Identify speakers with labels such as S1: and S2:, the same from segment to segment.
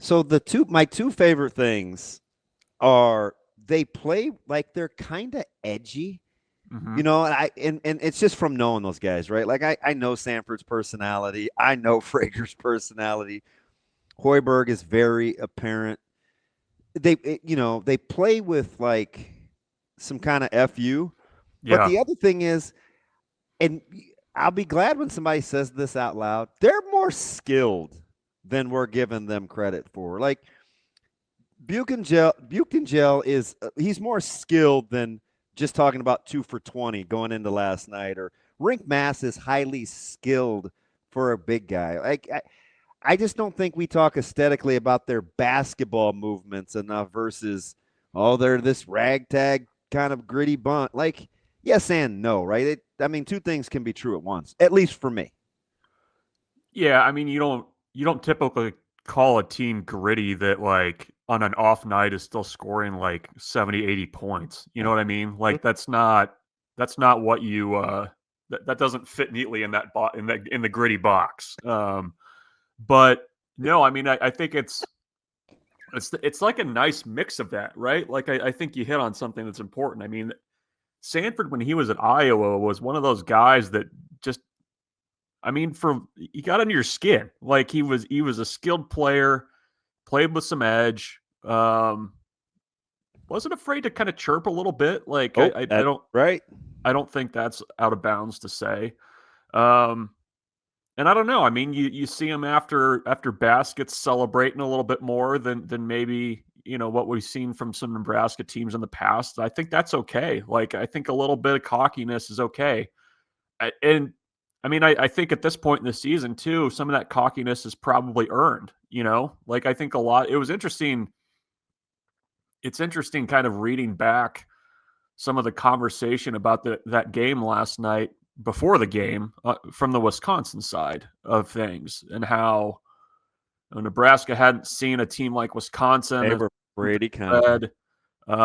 S1: So my two favorite things are they play like they're kind of edgy.
S2: Mm-hmm.
S1: You know, and it's just from knowing those guys, right? Like I know Sanford's personality. I know Frager's personality. Hoiberg is very apparent. They play with like some kind of FU. But
S2: Yeah.
S1: the other thing is, and I'll be glad when somebody says this out loud, they're more skilled than we're giving them credit for. Like Buchengel is he's more skilled than just talking about 2 for 20 going into last night. Or Rink Mass is highly skilled for a big guy. I just don't think we talk aesthetically about their basketball movements enough versus they're this ragtag kind of gritty bunt. Like yes and no, right? I mean, two things can be true at once, at least for me.
S2: Yeah, I mean, you don't typically call a team gritty that like on an off night is still scoring like 70, 80 points. You know what I mean? Like that's not what you that doesn't fit neatly in that in the gritty box. But no, I mean I think it's like a nice mix of that, right? Like I think you hit on something that's important. I mean, Sanford when he was at Iowa was one of those guys that just I mean, he got under your skin. Like he was a skilled player, played with some edge. Wasn't afraid to kind of chirp a little bit. Like
S1: Oh,
S2: I
S1: that
S2: don't
S1: right.
S2: I don't think that's out of bounds to say. Um, and I don't know. I mean, you see him after baskets celebrating a little bit more than maybe what we've seen from some Nebraska teams in the past. I think that's okay. Like I think a little bit of cockiness is okay. And I mean, I think at this point in the season too, some of that cockiness is probably earned. Like I think a lot. It was interesting. It's interesting, kind of reading back some of the conversation about that game last night before the game from the Wisconsin side of things, and how Nebraska hadn't seen a team like Wisconsin
S1: They
S2: as
S1: were pretty confident.
S2: spread.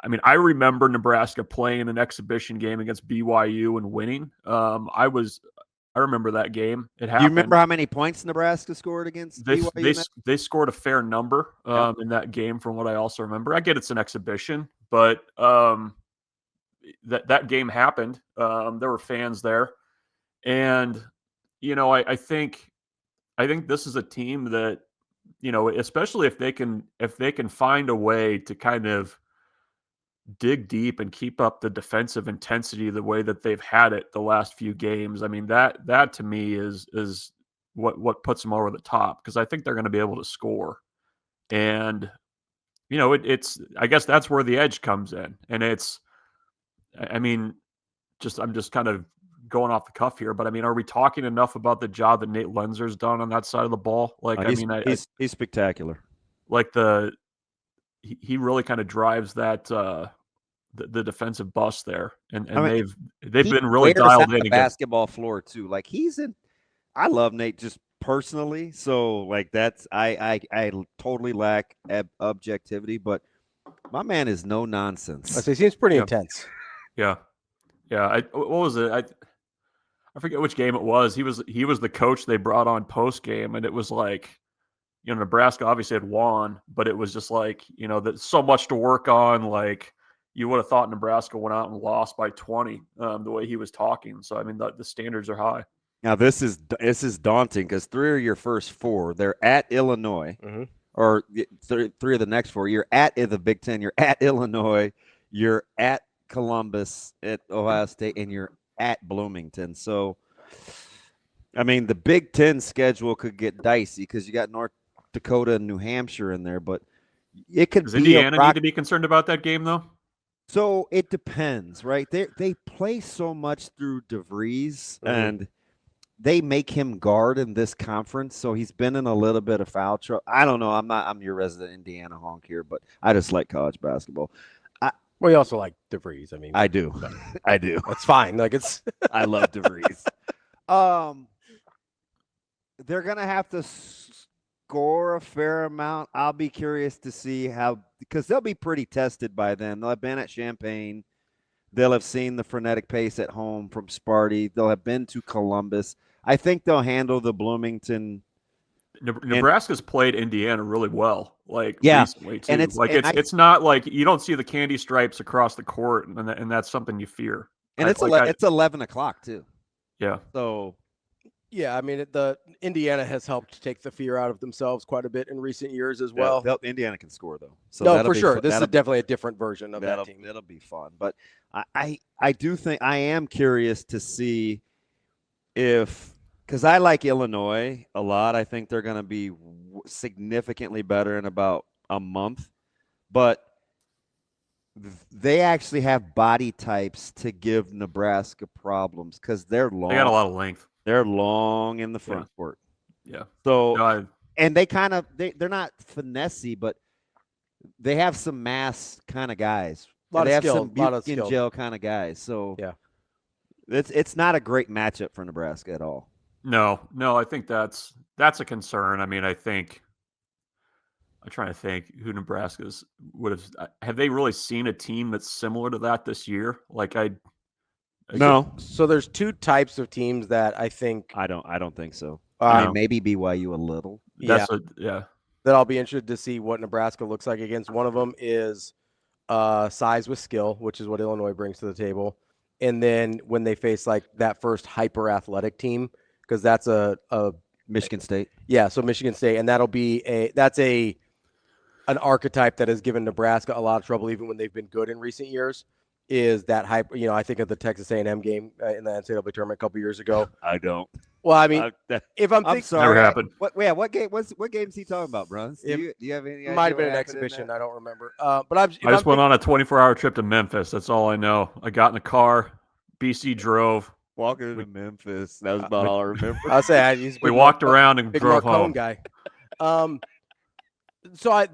S2: I mean, I remember Nebraska playing an exhibition game against BYU and winning. I remember that game. It
S1: Do you remember
S2: happened.
S1: how many points Nebraska scored against
S2: They
S1: BYU
S2: they
S1: in that?
S2: they scored a fair number
S1: Yep.
S2: in that game, from what I also remember. I get it's an exhibition, but that game happened. There were fans there, and I think this is a team that especially if they can find a way to kind of dig deep and keep up the defensive intensity the way that they've had it the last few games. I mean, that to me is what puts them over the top, because I think they're going to be able to score. And it's I guess that's where the edge comes in. And I mean, I'm just kind of going off the cuff here, but I mean, are we talking enough about the job that Nate Lenzer's done on that side of the ball? Like, I
S1: He's
S2: mean, I
S1: he's spectacular.
S2: like he really kind of drives that the defensive bus there,
S1: I
S2: and
S1: mean,
S2: they've
S1: he
S2: been really
S1: wears out
S2: dialed in
S1: the
S2: against.
S1: basketball floor too. Like he's in. I love Nate just personally, so like that's I totally lack objectivity, but my man is no
S3: I
S1: nonsense.
S3: say he seems pretty
S2: Yeah,
S3: intense.
S2: yeah, yeah. What was it? I forget which game it was. He was the coach they brought on post game, and it was like Nebraska obviously had won, but it was just like that so much to work on. Like you would have thought Nebraska went out and lost by 20, the way he was talking. So I mean the standards are high.
S1: Now this is daunting because three of your first four they're at Illinois,
S3: Mm-hmm.
S1: or three of the next four you're at in the Big Ten. You're at Illinois, you're at Columbus, at Ohio State, and you're at Bloomington. So, I mean, the Big Ten schedule could get dicey because you got North Dakota and New Hampshire in there, but it could
S2: Does
S1: be a
S2: Indiana need
S1: rock.
S2: to be concerned about that game though?
S1: So it depends, right? They play so much through DeVries,
S3: Mm-hmm.
S1: and they make him guard in this conference, so he's been in a little bit of foul trouble. I don't know. I'm your resident Indiana honk here, but I just like college basketball.
S3: Well, you also like DeVries. I mean,
S1: I do. I do.
S3: that's fine. Like it's
S1: I love DeVries. They're gonna have to score a fair amount. I'll be curious to see how, because they'll be pretty tested by then. They'll have been at Champaign. They'll have seen the frenetic pace at home from Sparty. They'll have been to Columbus. I think they'll handle the Bloomington
S2: Nebraska's played Indiana really well, like
S1: Yeah,
S2: recently too.
S1: and
S2: It's not like you don't see the candy stripes across the court, and that's something you fear.
S1: it's 11 o'clock too.
S2: Yeah.
S1: So
S3: Yeah, I mean, the Indiana has helped take the fear out of themselves quite a bit in recent years as well.
S1: Indiana can score though. So
S3: no, for sure. This is definitely a different version of that team.
S1: That'll be fun. But I do think I am curious to see because I like Illinois a lot. I think they're going to be significantly better in about a month. But they actually have body types to give Nebraska problems because they're long.
S2: They got a lot of length.
S1: They're long in the front court.
S2: Yeah.
S1: So and they kind of they're not finessey, but they have some mass kind of guys.
S3: They have some
S1: Buke and gel kind of guys. So
S3: yeah,
S1: it's not a great matchup for Nebraska at all.
S2: No, I think that's a concern. I mean, I'm trying to think who Nebraska's would have they really seen a team that's similar to that this year?
S1: No.
S3: So there's two types of teams that I think
S1: I don't think so. Maybe BYU a little.
S3: That I'll be interested to see what Nebraska looks like against. One of them is size with skill, which is what Illinois brings to the table. And then when they face like that first hyper athletic team, because that's a
S1: Michigan State.
S3: Yeah, so Michigan State, and that'll be an archetype that has given Nebraska a lot of trouble, even when they've been good in recent years. Is that hype? I think of the Texas A&M game in the NCAA tournament a couple years ago.
S1: I don't.
S3: Well, I mean, if I'm
S2: sorry, never happened.
S1: What game? What game is he talking about, Bruntz? Do you have any?
S3: It might have been an exhibition. I don't remember. But
S2: I just went on a 24-hour trip to Memphis. That's all I know. I got in the car. BC drove.
S1: Walking to Memphis. That was about all I remember.
S3: I'll say
S2: we walked around and drove home.
S3: Guy. So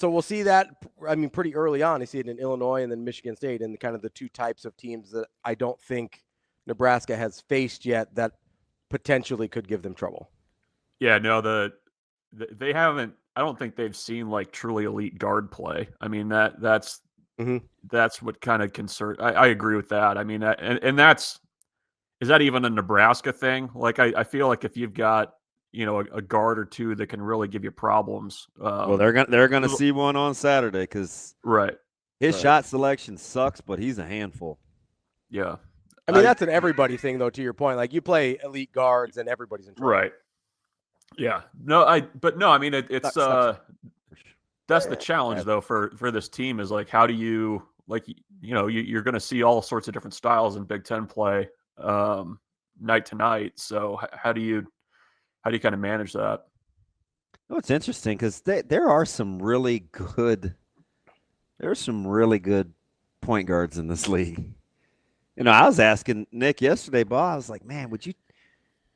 S3: we'll see that. I mean, pretty early on, I see it in Illinois and then Michigan State, and kind of the two types of teams that I don't think Nebraska has faced yet that potentially could give them trouble.
S2: Yeah, no, they haven't. I don't think they've seen like truly elite guard play. I mean that's what kind of concern. I agree with that. I mean, and is that even a Nebraska thing? Like I feel like if you've got a guard or two that can really give you problems.
S1: Well, they're gonna see one on Saturday because his shot selection sucks, but he's a handful.
S2: Yeah,
S3: I mean that's an everybody thing though. To your point, like you play elite guards and everybody's in trouble.
S2: Right. Yeah. No, I mean it's that's the challenge though for this team is like how do you you're going to see all sorts of different styles in Big Ten play night to night. So how do you kind of manage that?
S1: Oh, it's interesting because there are some really good point guards in this league. I was asking Nick yesterday, Bob. I was like, man, would you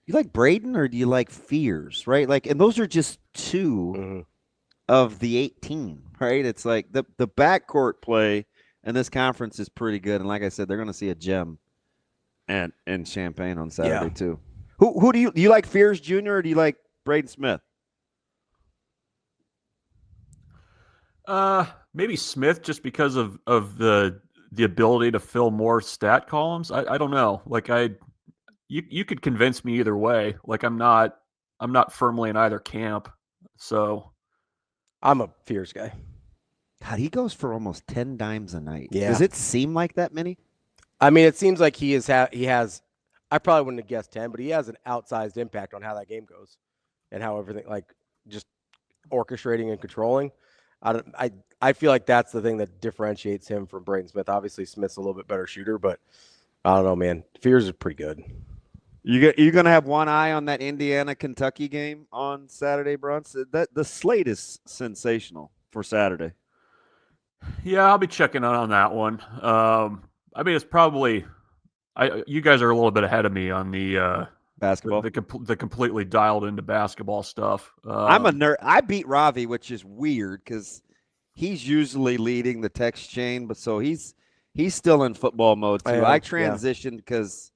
S1: like Braden or do you like Fears, right? Like, and those are just two of the 18, right? It's like the backcourt play in this conference is pretty good, and like I said, they're going to see a gem and Champaign on Saturday too. Who do you like Fears Jr. or do you like Braden Smith?
S2: Maybe Smith just because of the ability to fill more stat columns. I don't know. Like you could convince me either way. Like I'm not firmly in either camp. So
S3: I'm a Fears guy.
S1: God, he goes for almost 10 dimes a night.
S3: Yeah.
S1: Does it seem like that many?
S3: I mean, it seems like he has. I probably wouldn't have guessed 10, but he has an outsized impact on how that game goes and how everything, like just orchestrating and controlling. I feel like that's the thing that differentiates him from Braden Smith. Obviously, Smith's a little bit better shooter, but I don't know, man. Fears is pretty good.
S1: You're going to have one eye on that Indiana-Kentucky game on Saturday, Bruntz? The slate is sensational for Saturday.
S2: Yeah, I'll be checking on that one. I mean, it's probably you guys are a little bit ahead of me on the
S1: basketball,
S2: the completely dialed into basketball stuff.
S1: I'm a nerd. I beat Ravi, which is weird because he's usually leading the text chain, but so he's still in football mode too. I transitioned because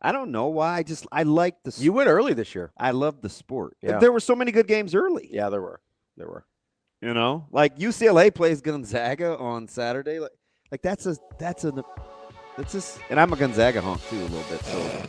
S1: I don't know why. I like the.
S3: You went early this year.
S1: I love the sport.
S3: Yeah.
S1: There were so many good games early.
S3: Yeah, there were.
S1: Like UCLA plays Gonzaga on Saturday. Like that's just, and I'm a Gonzaga honk too a little bit. So